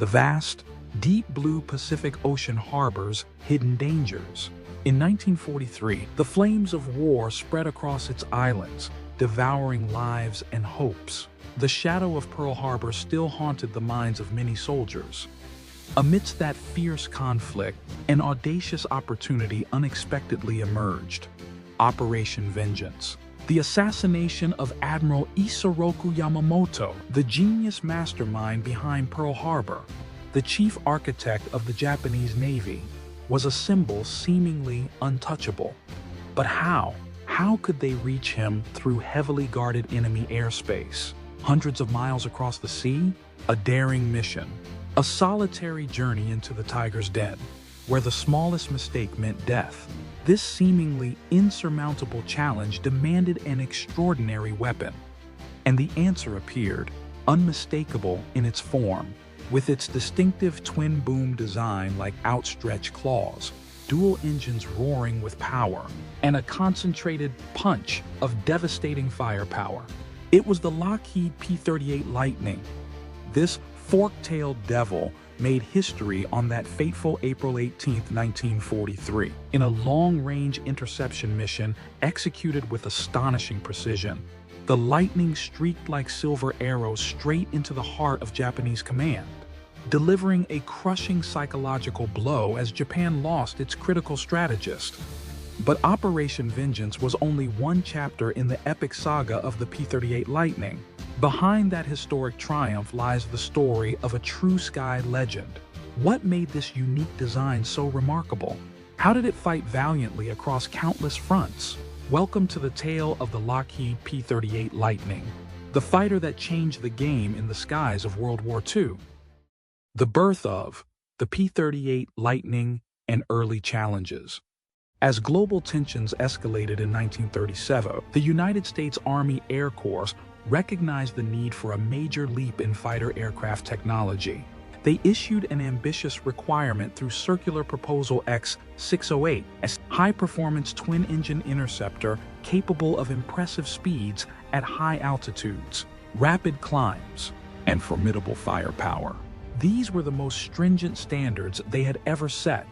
The vast, deep blue Pacific Ocean harbors hidden dangers. In 1943, the flames of war spread across its islands, devouring lives and hopes. The shadow of Pearl Harbor still haunted the minds of many soldiers. Amidst that fierce conflict, an audacious opportunity unexpectedly emerged. Operation Vengeance. The assassination of Admiral Isoroku Yamamoto, the genius mastermind behind Pearl Harbor, the chief architect of the Japanese Navy, was a symbol seemingly untouchable. But how? How could they reach him through heavily guarded enemy airspace? Hundreds of miles across the sea? A daring mission. A solitary journey into the tiger's den, where the smallest mistake meant death. This seemingly insurmountable challenge demanded an extraordinary weapon. And the answer appeared, unmistakable in its form, with its distinctive twin-boom design like outstretched claws, dual engines roaring with power, and a concentrated punch of devastating firepower. It was the Lockheed P-38 Lightning. This fork-tailed devil made history on that fateful April 18, 1943, in a long-range interception mission executed with astonishing precision. The Lightning streaked like silver arrows straight into the heart of Japanese command, delivering a crushing psychological blow as Japan lost its critical strategist. But Operation Vengeance was only one chapter in the epic saga of the P-38 Lightning. Behind that historic triumph lies the story of a true sky legend. What made this unique design so remarkable? How did it fight valiantly across countless fronts? Welcome to the tale of the Lockheed P-38 Lightning, the fighter that changed the game in the skies of World War II. The birth of the P-38 Lightning and early challenges. As global tensions escalated in 1937, the United States Army Air Corps recognized the need for a major leap in fighter aircraft technology. They issued an ambitious requirement through Circular Proposal X-608, a high-performance twin-engine interceptor capable of impressive speeds at high altitudes, rapid climbs, and formidable firepower. These were the most stringent standards they had ever set.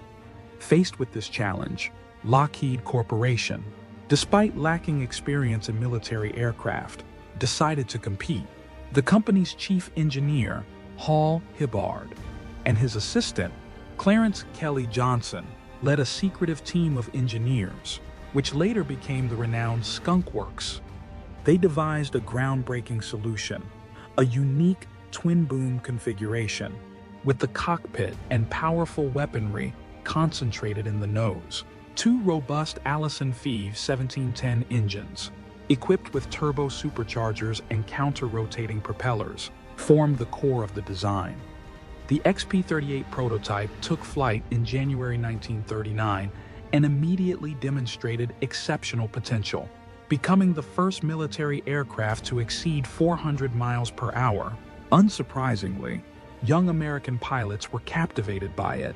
Faced with this challenge, Lockheed Corporation, despite lacking experience in military aircraft, decided to compete. The company's chief engineer, Hall Hibbard, and his assistant, Clarence Kelly Johnson, led a secretive team of engineers, which later became the renowned Skunk Works. They devised a groundbreaking solution, a unique twin-boom configuration, with the cockpit and powerful weaponry concentrated in the nose. Two robust Allison Phoebe 1710 engines, equipped with turbo superchargers and counter-rotating propellers, formed the core of the design. The XP-38 prototype took flight in January 1939 and immediately demonstrated exceptional potential, becoming the first military aircraft to exceed 400 miles per hour. Unsurprisingly, young American pilots were captivated by it.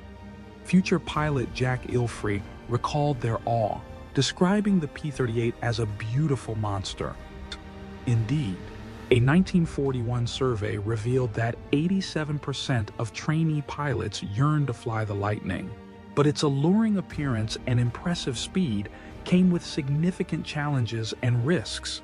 Future pilot Jack Ilfrey recalled their awe, describing the P-38 as a beautiful monster. Indeed, a 1941 survey revealed that 87% of trainee pilots yearned to fly the Lightning. But its alluring appearance and impressive speed came with significant challenges and risks.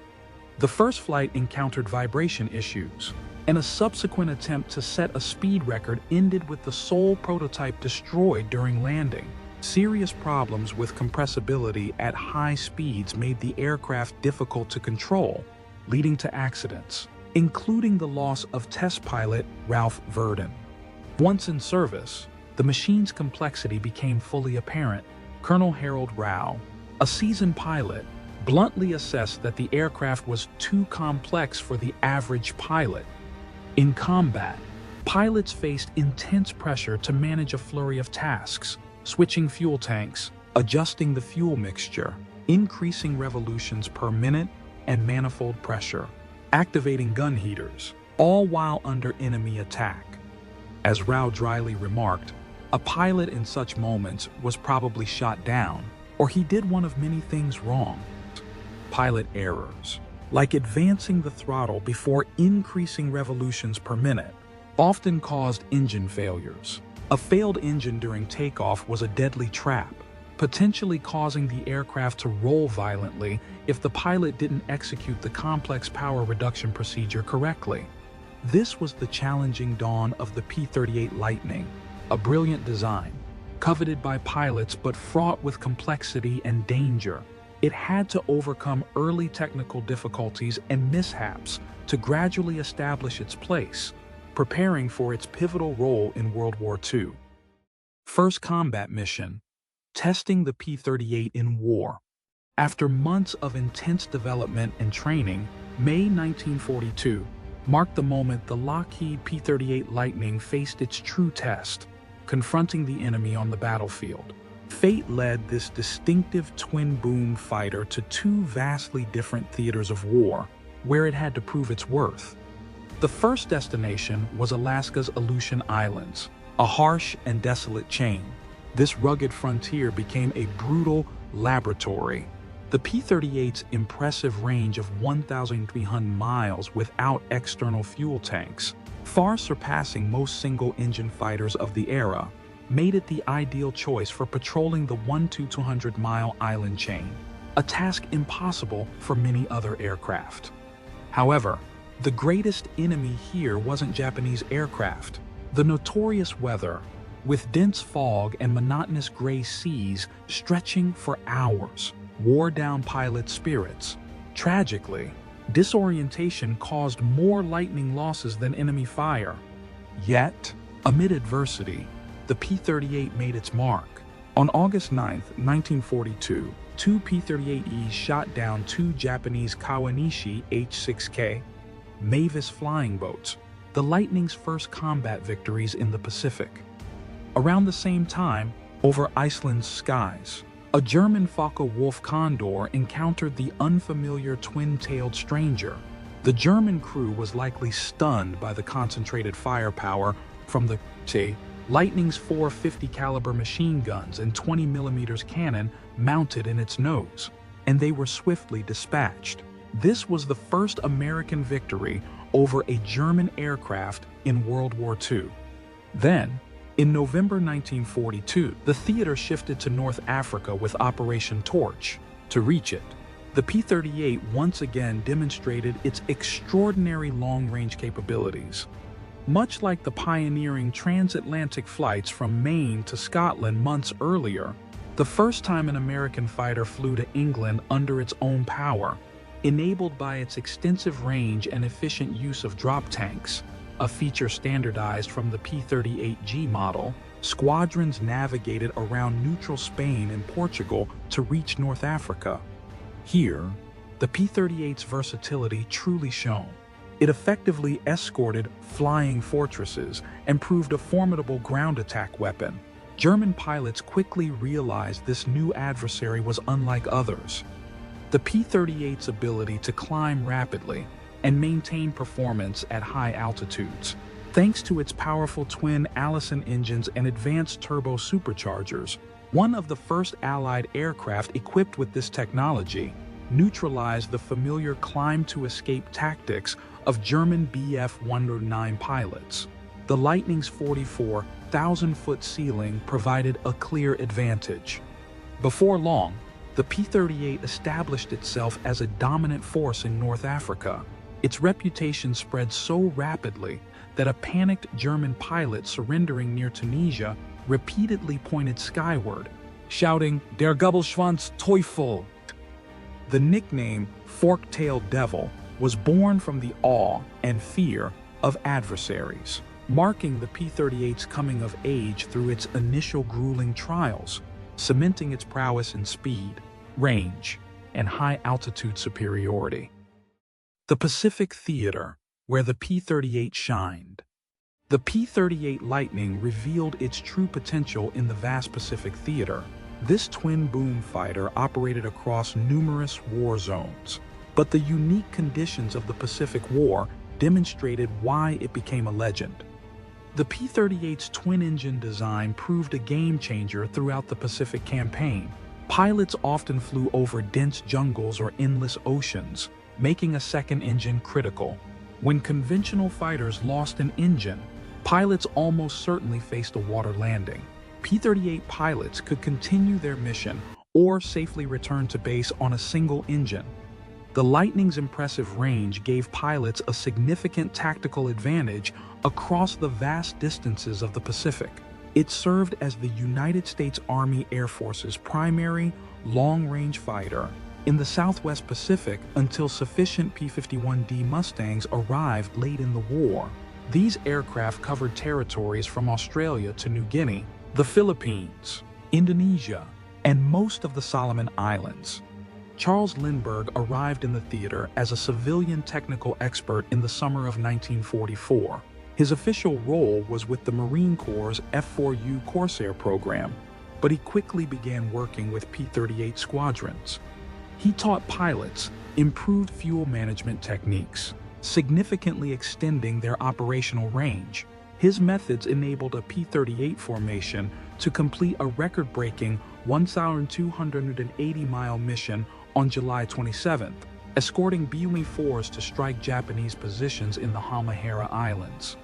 The first flight encountered vibration issues, and a subsequent attempt to set a speed record ended with the sole prototype destroyed during landing. Serious problems with compressibility at high speeds made the aircraft difficult to control, leading to accidents, including the loss of test pilot Ralph Verdon. Once in service, the machine's complexity became fully apparent. Colonel Harold Rao, a seasoned pilot, bluntly assessed that the aircraft was too complex for the average pilot. In combat, pilots faced intense pressure to manage a flurry of tasks, switching fuel tanks, adjusting the fuel mixture, increasing revolutions per minute, and manifold pressure, activating gun heaters, all while under enemy attack. As Rao dryly remarked, a pilot in such moments was probably shot down, or he did one of many things wrong. Pilot errors, like advancing the throttle before increasing revolutions per minute, often caused engine failures. A failed engine during takeoff was a deadly trap, potentially causing the aircraft to roll violently if the pilot didn't execute the complex power reduction procedure correctly. This was the challenging dawn of the P-38 Lightning, a brilliant design, coveted by pilots but fraught with complexity and danger. It had to overcome early technical difficulties and mishaps to gradually establish its place, preparing for its pivotal role in World War II. First combat mission: testing the P-38 in war. After months of intense development and training, May 1942 marked the moment the Lockheed P-38 Lightning faced its true test, confronting the enemy on the battlefield. Fate led this distinctive twin-boom fighter to two vastly different theaters of war, where it had to prove its worth. The first destination was Alaska's Aleutian Islands, a harsh and desolate chain. This rugged frontier became a brutal laboratory. The P-38's impressive range of 1,300 miles without external fuel tanks, far surpassing most single-engine fighters of the era, made it the ideal choice for patrolling the 200-mile island chain, a task impossible for many other aircraft. However, the greatest enemy here wasn't Japanese aircraft. The notorious weather, with dense fog and monotonous gray seas stretching for hours, wore down pilots' spirits. Tragically, disorientation caused more lightning losses than enemy fire. Yet, amid adversity, the P-38 made its mark. On August 9, 1942, two P-38Es shot down two Japanese Kawanishi H-6K Mavis flying boats, the Lightning's first combat victories in the Pacific. Around the same time, over Iceland's skies, a German Focke-Wulf Condor encountered the unfamiliar twin-tailed stranger. The German crew was likely stunned by the concentrated firepower from the Lightning's 450 caliber machine guns and 20mm cannon mounted in its nose, and they were swiftly dispatched. This was the first American victory over a German aircraft in World War II. Then, in November 1942, the theater shifted to North Africa with Operation Torch. To reach it, the P-38 once again demonstrated its extraordinary long-range capabilities. Much like the pioneering transatlantic flights from Maine to Scotland months earlier, the first time an American fighter flew to England under its own power, enabled by its extensive range and efficient use of drop tanks, a feature standardized from the P-38G model, squadrons navigated around neutral Spain and Portugal to reach North Africa. Here, the P-38's versatility truly shone. It effectively escorted flying fortresses and proved a formidable ground attack weapon. German pilots quickly realized this new adversary was unlike others. The P-38's ability to climb rapidly and maintain performance at high altitudes, thanks to its powerful twin Allison engines and advanced turbo superchargers, one of the first Allied aircraft equipped with this technology, neutralized the familiar climb-to-escape tactics of German Bf-109 pilots. The Lightning's 44,000-foot ceiling provided a clear advantage. Before long, the P-38 established itself as a dominant force in North Africa. Its reputation spread so rapidly that a panicked German pilot surrendering near Tunisia repeatedly pointed skyward, shouting, "Der Gabelschwanz Teufel!" The nickname Fork-tailed Devil was born from the awe and fear of adversaries, marking the P-38's coming of age through its initial grueling trials, cementing its prowess in speed, range, and high-altitude superiority. The Pacific Theater, where the P-38 shined. The P-38 Lightning revealed its true potential in the vast Pacific Theater. This twin-boom fighter operated across numerous war zones, but the unique conditions of the Pacific War demonstrated why it became a legend. The P-38's twin-engine design proved a game-changer throughout the Pacific campaign. Pilots often flew over dense jungles or endless oceans, making a second engine critical. When conventional fighters lost an engine, pilots almost certainly faced a water landing. P-38 pilots could continue their mission or safely return to base on a single engine. The Lightning's impressive range gave pilots a significant tactical advantage across the vast distances of the Pacific. It served as the United States Army Air Force's primary long-range fighter in the Southwest Pacific until sufficient P-51D Mustangs arrived late in the war. These aircraft covered territories from Australia to New Guinea, the Philippines, Indonesia, and most of the Solomon Islands. Charles Lindbergh arrived in the theater as a civilian technical expert in the summer of 1944. His official role was with the Marine Corps' F-4U Corsair program, but he quickly began working with P-38 squadrons. He taught pilots improved fuel management techniques, significantly extending their operational range. His methods enabled a P-38 formation to complete a record-breaking 1,280-mile mission on July 27th, escorting B-24s to strike Japanese positions in the Halmahera Islands.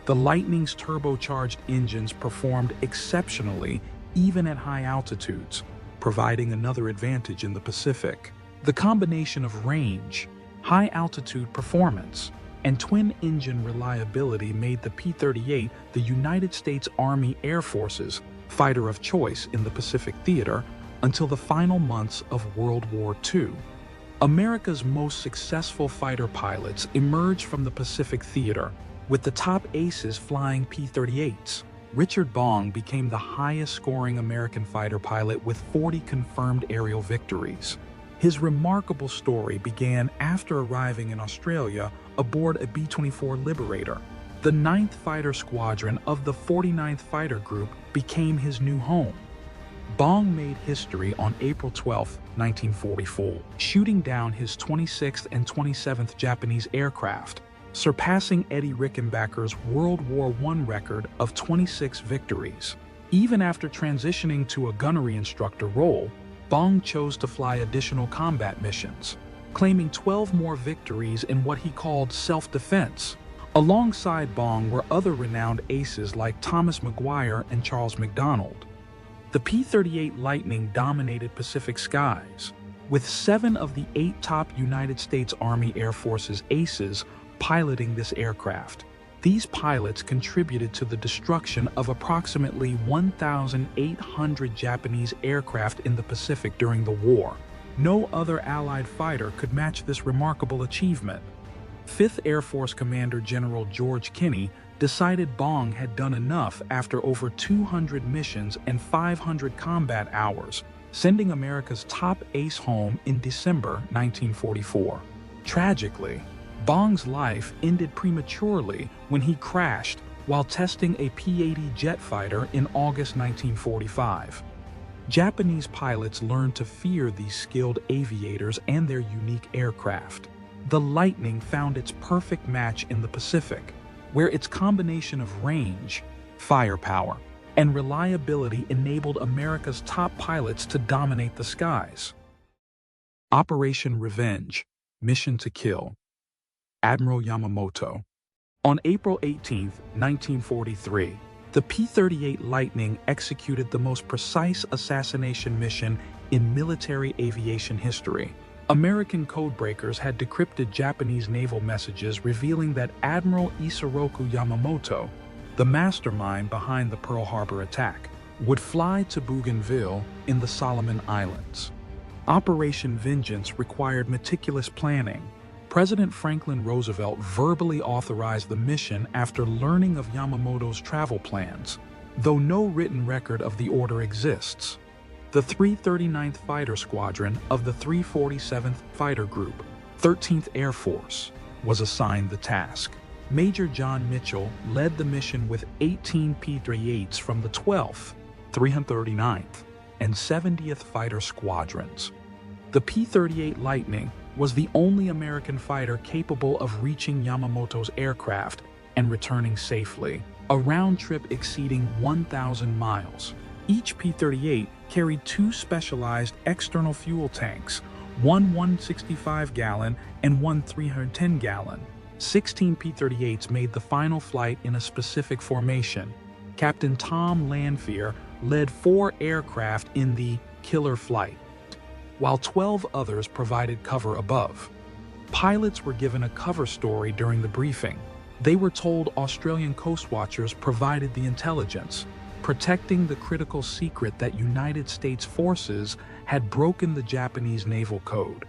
The Lightning's turbocharged engines performed exceptionally even at high altitudes, providing another advantage in the Pacific. The combination of range, high-altitude performance, and twin-engine reliability made the P-38 the United States Army Air Force's fighter of choice in the Pacific theater until the final months of World War II. America's most successful fighter pilots emerged from the Pacific theater, with the top aces flying P-38s. Richard Bong became the highest-scoring American fighter pilot with 40 confirmed aerial victories. His remarkable story began after arriving in Australia aboard a B-24 Liberator. The 9th Fighter Squadron of the 49th Fighter Group became his new home. Bong made history on April 12, 1944, shooting down his 26th and 27th Japanese aircraft, surpassing Eddie Rickenbacker's World War I record of 26 victories. Even after transitioning to a gunnery instructor role, Bong chose to fly additional combat missions, claiming 12 more victories in what he called self-defense. Alongside Bong were other renowned aces like Thomas Maguire and Charles McDonald. The P-38 Lightning dominated Pacific skies, with 7 of the 8 top United States Army Air Force's aces piloting this aircraft. These pilots contributed to the destruction of approximately 1,800 Japanese aircraft in the Pacific during the war. No other Allied fighter could match this remarkable achievement. 5th Air Force Commander General George Kinney decided Bong had done enough after over 200 missions and 500 combat hours, sending America's top ace home in December 1944. Tragically, Bong's life ended prematurely when he crashed while testing a P-80 jet fighter in August 1945. Japanese pilots learned to fear these skilled aviators and their unique aircraft. The Lightning found its perfect match in the Pacific, where its combination of range, firepower, and reliability enabled America's top pilots to dominate the skies. Operation Revenge, Mission to Kill. Admiral Yamamoto. On April 18, 1943, the P-38 Lightning executed the most precise assassination mission in military aviation history. American codebreakers had decrypted Japanese naval messages revealing that Admiral Isoroku Yamamoto, the mastermind behind the Pearl Harbor attack, would fly to Bougainville in the Solomon Islands. Operation Vengeance required meticulous planning. President Franklin Roosevelt verbally authorized the mission after learning of Yamamoto's travel plans, though no written record of the order exists. The 339th Fighter Squadron of the 347th Fighter Group, 13th Air Force, was assigned the task. Major John Mitchell led the mission with 18 P-38s from the 12th, 339th, and 70th Fighter Squadrons. The P-38 Lightning was the only American fighter capable of reaching Yamamoto's aircraft and returning safely, a round trip exceeding 1,000 miles. Each P-38 carried 2 specialized external fuel tanks, one 165-gallon and one 310-gallon, 16 P-38s made the final flight in a specific formation. Captain Tom Lanphier led 4 aircraft in the killer flight, while 12 others provided cover above. Pilots were given a cover story during the briefing. They were told Australian coast watchers provided the intelligence, protecting the critical secret that United States forces had broken the Japanese naval code.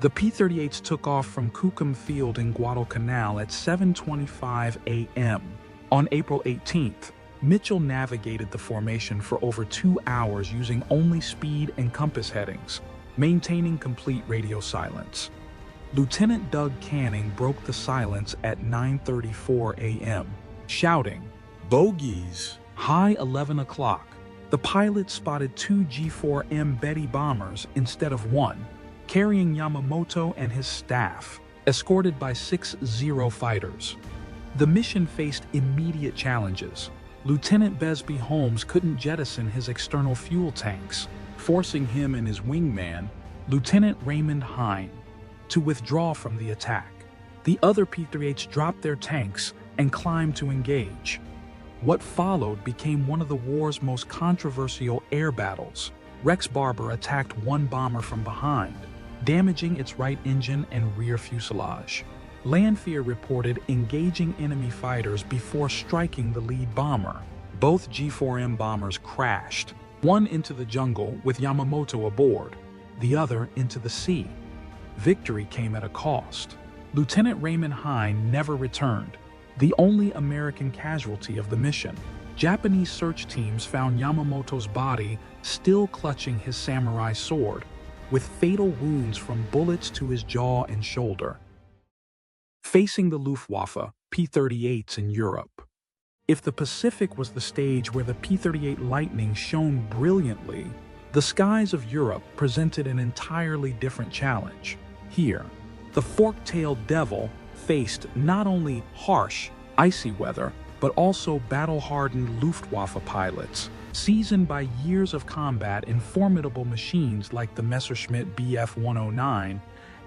The P-38s took off from Cookham Field in Guadalcanal at 7:25 a.m. On April 18th, Mitchell navigated the formation for over 2 hours using only speed and compass headings, maintaining complete radio silence. Lieutenant Doug Canning broke the silence at 9:34 a.m., shouting, "Bogies!" High 11 o'clock, the pilot spotted 2 G4M Betty bombers instead of 1, carrying Yamamoto and his staff, escorted by 6 Zero fighters. The mission faced immediate challenges. Lieutenant Besby Holmes couldn't jettison his external fuel tanks, forcing him and his wingman, Lieutenant Raymond Hine, to withdraw from the attack. The other P-38s dropped their tanks and climbed to engage. What followed became one of the war's most controversial air battles. Rex Barber attacked one bomber from behind, damaging its right engine and rear fuselage. Lanphier reported engaging enemy fighters before striking the lead bomber. Both G4M bombers crashed, one into the jungle with Yamamoto aboard, the other into the sea. Victory came at a cost. Lieutenant Raymond Hine never returned, the only American casualty of the mission. Japanese search teams found Yamamoto's body still clutching his samurai sword, with fatal wounds from bullets to his jaw and shoulder. Facing the Luftwaffe, P-38s in Europe. If the Pacific was the stage where the P-38 Lightning shone brilliantly, the skies of Europe presented an entirely different challenge. Here, the fork-tailed Devil faced not only harsh, icy weather, but also battle-hardened Luftwaffe pilots, seasoned by years of combat in formidable machines like the Messerschmitt Bf-109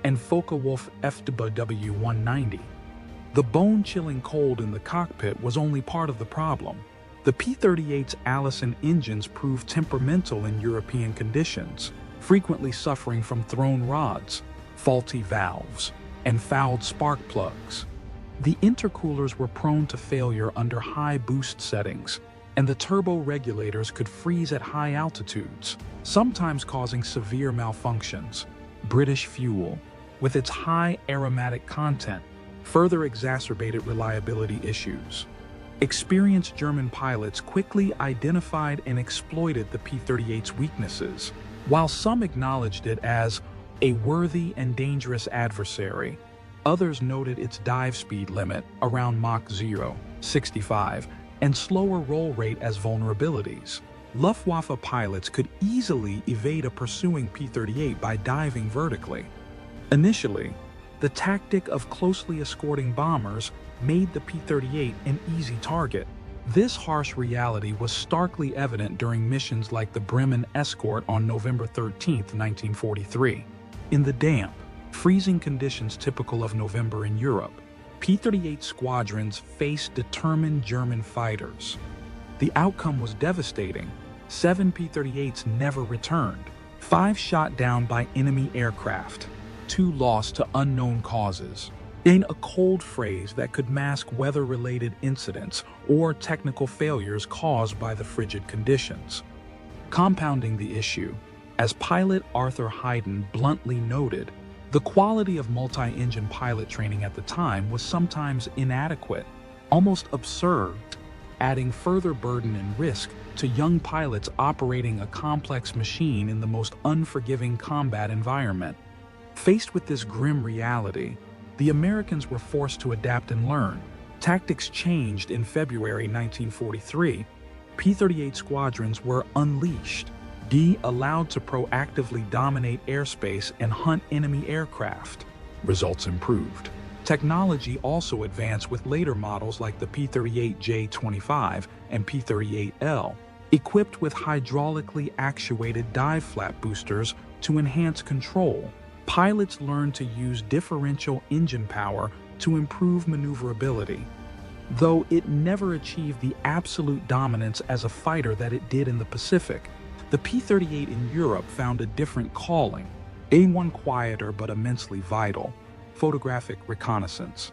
and Focke-Wulf WW2's. The bone-chilling cold in the cockpit was only part of the problem. The P-38's Allison engines proved temperamental in European conditions, frequently suffering from thrown rods, faulty valves, and fouled spark plugs. The intercoolers were prone to failure under high boost settings, and the turbo regulators could freeze at high altitudes, sometimes causing severe malfunctions. British fuel, with its high aromatic content, further exacerbated reliability issues. Experienced German pilots quickly identified and exploited the P-38's weaknesses. While some acknowledged it as a worthy and dangerous adversary, others noted its dive speed limit around Mach 0.65 and slower roll rate as vulnerabilities. Luftwaffe pilots could easily evade a pursuing P-38 by diving vertically. Initially, the tactic of closely escorting bombers made the P-38 an easy target. This harsh reality was starkly evident during missions like the Bremen Escort on November 13, 1943. In the damp, freezing conditions typical of November in Europe, P-38 squadrons faced determined German fighters. The outcome was devastating. 7 P-38s never returned, 5 shot down by enemy aircraft, 2 lost to unknown causes. In a cold phrase that could mask weather-related incidents or technical failures caused by the frigid conditions. Compounding the issue, as pilot Arthur Hayden bluntly noted, the quality of multi-engine pilot training at the time was sometimes inadequate, almost absurd, adding further burden and risk to young pilots operating a complex machine in the most unforgiving combat environment. Faced with this grim reality, the Americans were forced to adapt and learn. Tactics changed in February 1943. P-38 squadrons were unleashed, allowed to proactively dominate airspace and hunt enemy aircraft. Results improved. Technology also advanced with later models like the P-38J-25 and P-38L, equipped with hydraulically actuated dive flap boosters to enhance control. Pilots learned to use differential engine power to improve maneuverability. Though it never achieved the absolute dominance as a fighter that it did in the Pacific, the P-38 in Europe found a different calling, one quieter but immensely vital: photographic reconnaissance.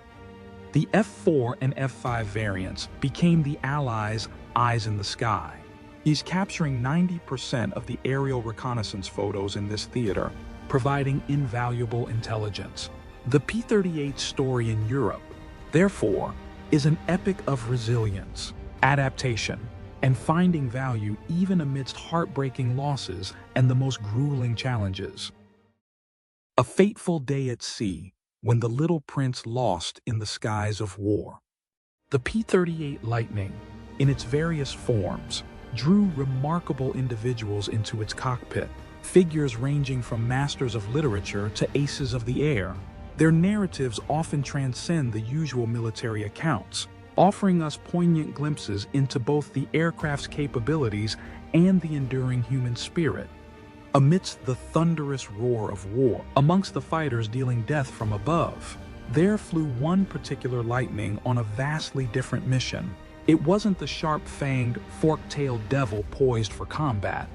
The F-4 and F-5 variants became the Allies' eyes in the sky. He's capturing 90% of the aerial reconnaissance photos in this theater, providing invaluable intelligence. The P-38's story in Europe, therefore, is an epic of resilience, adaptation, and finding value even amidst heartbreaking losses and the most grueling challenges. A fateful day at sea, when the little prince lost in the skies of war. The P-38 Lightning, in its various forms, drew remarkable individuals into its cockpit, figures ranging from masters of literature to aces of the air. Their narratives often transcend the usual military accounts, offering us poignant glimpses into both the aircraft's capabilities and the enduring human spirit. Amidst the thunderous roar of war, amongst the fighters dealing death from above, there flew one particular Lightning on a vastly different mission. It wasn't the sharp-fanged, fork-tailed devil poised for combat,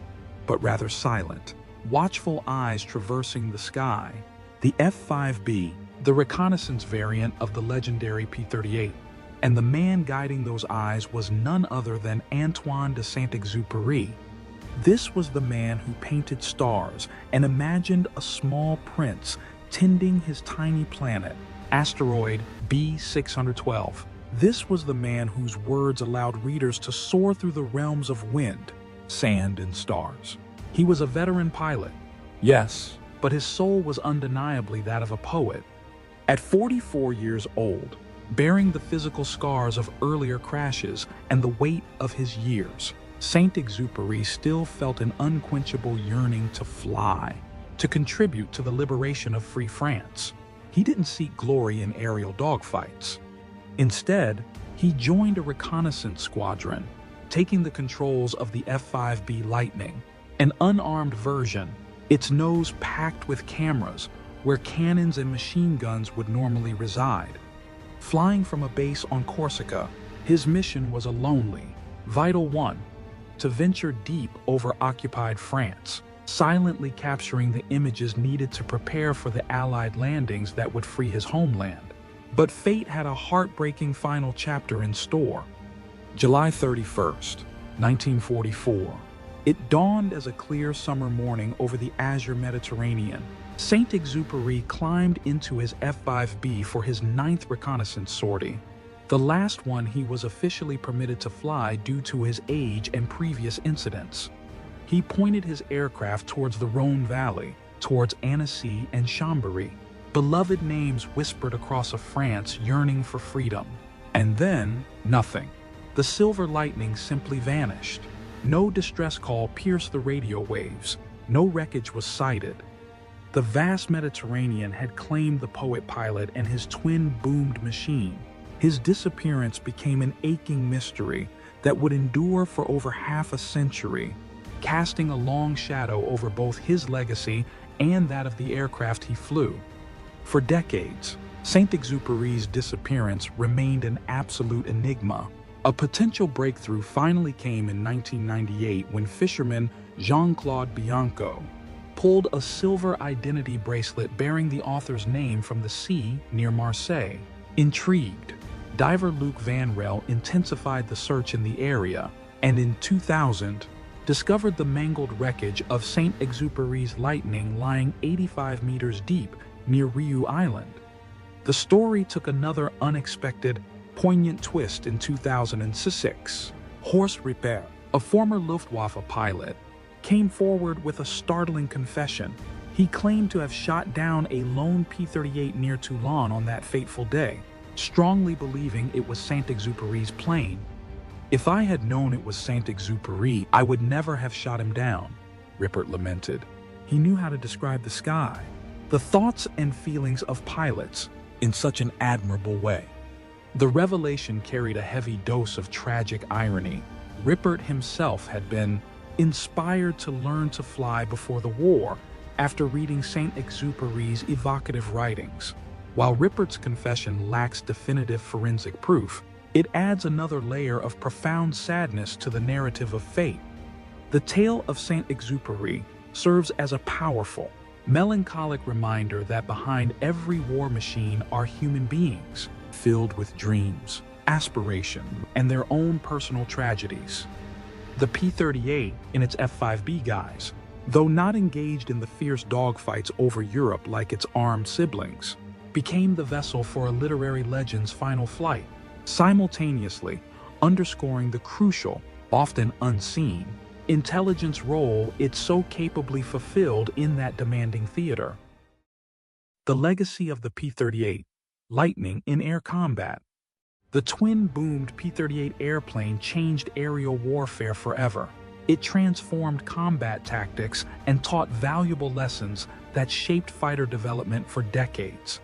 but rather silent, watchful eyes traversing the sky. The F-5B, the reconnaissance variant of the legendary P-38, and the man guiding those eyes was none other than Antoine de Saint-Exupéry. This was the man who painted stars and imagined a small prince tending his tiny planet, asteroid B612. This was the man whose words allowed readers to soar through the realms of wind, sand, and stars. He was a veteran pilot, yes, but his soul was undeniably that of a poet. At 44 years old, bearing the physical scars of earlier crashes and the weight of his years, Saint-Exupéry still felt an unquenchable yearning to fly, to contribute to the liberation of free France. He didn't seek glory in aerial dogfights. Instead, he joined a reconnaissance squadron, taking the controls of the F-5B Lightning, an unarmed version, its nose packed with cameras where cannons and machine guns would normally reside. Flying from a base on Corsica, his mission was a lonely, vital one: to venture deep over occupied France, silently capturing the images needed to prepare for the Allied landings that would free his homeland. But fate had a heartbreaking final chapter in store. July 31st, 1944. It dawned as a clear summer morning over the azure Mediterranean. Saint-Exupéry climbed into his F-5B for his 9th reconnaissance sortie, the last one he was officially permitted to fly due to his age and previous incidents. He pointed his aircraft towards the Rhône Valley, towards Annecy and Chambéry, beloved names whispered across a France yearning for freedom. And then, nothing. The Silver Lightning simply vanished. No distress call pierced the radio waves. No wreckage was sighted. The vast Mediterranean had claimed the poet pilot and his twin-boomed machine. His disappearance became an aching mystery that would endure for over half a century, casting a long shadow over both his legacy and that of the aircraft he flew. For decades, Saint-Exupéry's disappearance remained an absolute enigma. A potential breakthrough finally came in 1998 when fisherman Jean-Claude Bianco pulled a silver identity bracelet bearing the author's name from the sea near Marseille. Intrigued, diver Luc Van Rel intensified the search in the area and in 2000 discovered the mangled wreckage of Saint-Exupéry's Lightning lying 85 meters deep near Riou Island. The story took another unexpected, poignant twist in 2006. Horst Ripper, a former Luftwaffe pilot, came forward with a startling confession. He claimed to have shot down a lone P-38 near Toulon on that fateful day, strongly believing it was Saint-Exupéry's plane. "If I had known it was Saint-Exupéry, I would never have shot him down," Rippert lamented. He knew how to describe the sky, the thoughts and feelings of pilots, in such an admirable way. The revelation carried a heavy dose of tragic irony. Rippert himself had been inspired to learn to fly before the war after reading Saint-Exupéry's evocative writings. While Rippert's confession lacks definitive forensic proof, it adds another layer of profound sadness to the narrative of fate. The tale of Saint-Exupéry serves as a powerful, melancholic reminder that behind every war machine are human beings, filled with dreams, aspiration, and their own personal tragedies. The P-38 in its F-5B guise, though not engaged in the fierce dogfights over Europe like its armed siblings, became the vessel for a literary legend's final flight, simultaneously underscoring the crucial, often unseen, intelligence role it so capably fulfilled in that demanding theater. The legacy of the P-38, lightning in air combat. The twin-boomed P-38 airplane changed aerial warfare forever. It transformed combat tactics and taught valuable lessons that shaped fighter development for decades.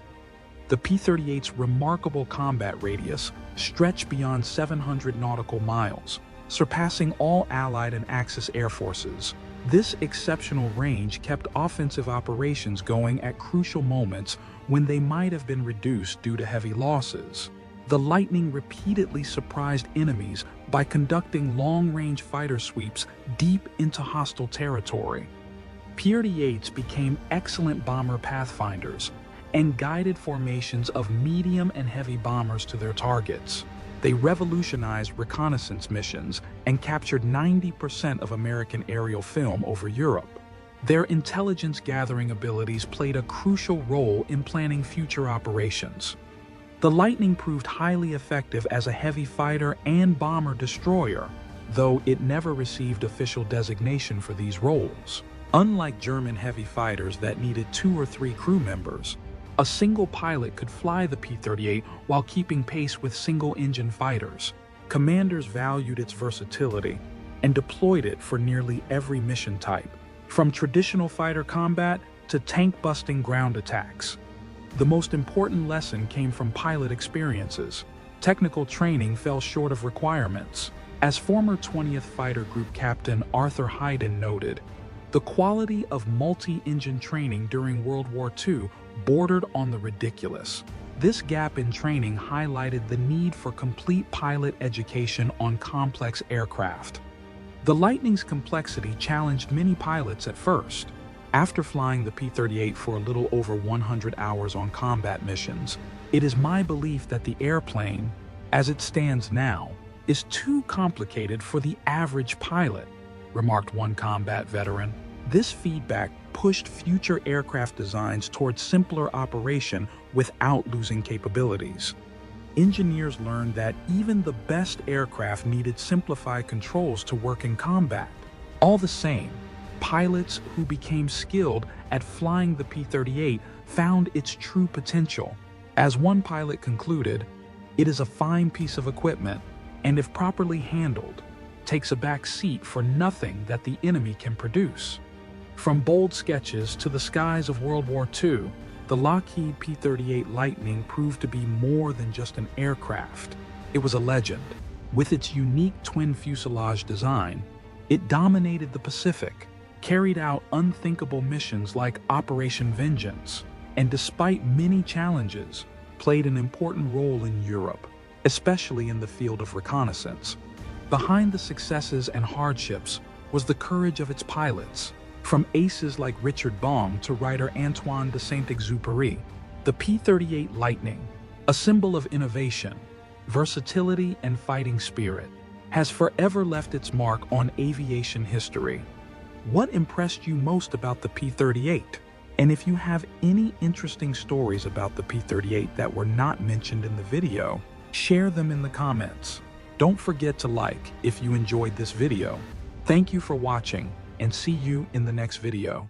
The P-38's remarkable combat radius stretched beyond 700 nautical miles, surpassing all Allied and Axis air forces. This exceptional range kept offensive operations going at crucial moments when they might have been reduced due to heavy losses. The Lightning repeatedly surprised enemies by conducting long-range fighter sweeps deep into hostile territory. P-38s became excellent bomber pathfinders and guided formations of medium and heavy bombers to their targets. They revolutionized reconnaissance missions and captured 90% of American aerial film over Europe. Their intelligence-gathering abilities played a crucial role in planning future operations. The Lightning proved highly effective as a heavy fighter and bomber destroyer, though it never received official designation for these roles. Unlike German heavy fighters that needed 2 or 3 crew members, a single pilot could fly the P-38 while keeping pace with single-engine fighters. Commanders valued its versatility and deployed it for nearly every mission type, from traditional fighter combat to tank-busting ground attacks. The most important lesson came from pilot experiences. Technical training fell short of requirements. As former 20th Fighter Group Captain Arthur Hayden noted, the quality of multi-engine training during World War II bordered on the ridiculous. This gap in training highlighted the need for complete pilot education on complex aircraft. The Lightning's complexity challenged many pilots at first. After flying the P-38 for a little over 100 hours on combat missions, it is my belief that the airplane, as it stands now, is too complicated for the average pilot, remarked one combat veteran. This feedback pushed future aircraft designs towards simpler operation without losing capabilities. Engineers learned that even the best aircraft needed simplified controls to work in combat. All the same, pilots who became skilled at flying the P-38 found its true potential. As one pilot concluded, "It is a fine piece of equipment, and if properly handled, takes a back seat for nothing that the enemy can produce." From bold sketches to the skies of World War II, the Lockheed P-38 Lightning proved to be more than just an aircraft. It was a legend. With its unique twin fuselage design, it dominated the Pacific, carried out unthinkable missions like Operation Vengeance, and despite many challenges, played an important role in Europe, especially in the field of reconnaissance. Behind the successes and hardships was the courage of its pilots. From aces like Richard Baum to writer Antoine de Saint-Exupéry, the P-38 Lightning, a symbol of innovation, versatility, and fighting spirit, has forever left its mark on aviation history. What impressed you most about the P-38? And if you have any interesting stories about the P-38 that were not mentioned in the video, share them in the comments. Don't forget to like if you enjoyed this video. Thank you for watching, and see you in the next video.